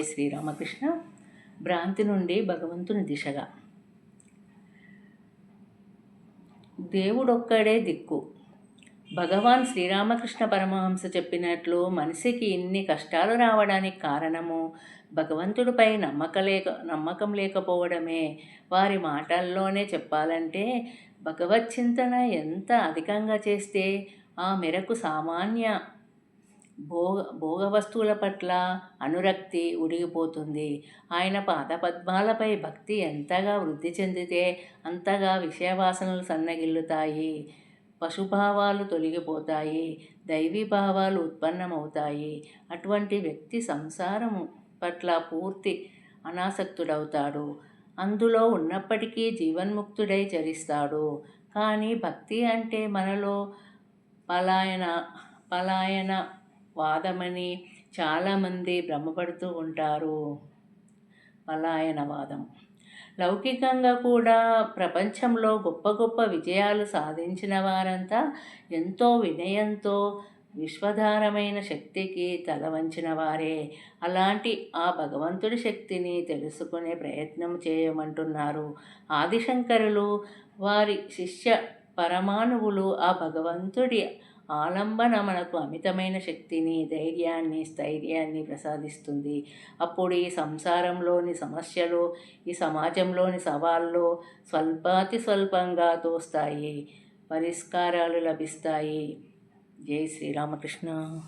శ్రీరామకృష్ణ. భ్రాంతి నుండి భగవంతుని దిశగా. దేవుడొక్కడే దిక్కు. భగవాన్ శ్రీరామకృష్ణ పరమహంస చెప్పినట్లు మనిషికి ఇన్ని కష్టాలు రావడానికి కారణము భగవంతుడిపై నమ్మకం లేకపోవడమే. వారి మాటల్లోనే చెప్పాలంటే, భగవచ్చింతన ఎంత అధికంగా చేస్తే ఆ మేరకు సామాన్య భోగ వస్తువుల పట్ల అనురక్తి ఉడిగిపోతుంది. ఆయన పాదపద్మాలపై భక్తి ఎంతగా వృద్ధి చెందితే అంతగా విషయవాసనలు సన్నగిల్లుతాయి, పశుభావాలు తొలగిపోతాయి, దైవీభావాలు ఉత్పన్నమవుతాయి. అటువంటి వ్యక్తి సంసారం పట్ల పూర్తి అనాసక్తుడవుతాడు. అందులో ఉన్నప్పటికీ జీవన్ముక్తుడై చరిస్తాడు. కానీ భక్తి అంటే మనలో పలాయన వాదమని చాలామంది భ్రమపడుతూ ఉంటారు. పలాయనవాదం. లౌకికంగా కూడా ప్రపంచంలో గొప్ప గొప్ప విజయాలు సాధించిన వారంతా ఎంతో వినయంతో విశ్వధారమైన శక్తికి తల వంచిన వారే. అలాంటి ఆ భగవంతుడి శక్తిని తెలుసుకునే ప్రయత్నం చేయమంటున్నారు ఆదిశంకరులు. వారి శిష్య పరమాణువులు ఆ భగవంతుడి ఆలంబన మనకు అమితమైన శక్తిని, ధైర్యాన్ని, స్థైర్యాన్ని ప్రసాదిస్తుంది. అప్పుడు ఈ సంసారంలోని సమస్యలు, ఈ సమాజంలోని సవాళ్ళు స్వల్పాతి స్వల్పంగా తోస్తాయి, పరిష్కారాలు లభిస్తాయి. జై శ్రీరామకృష్ణ.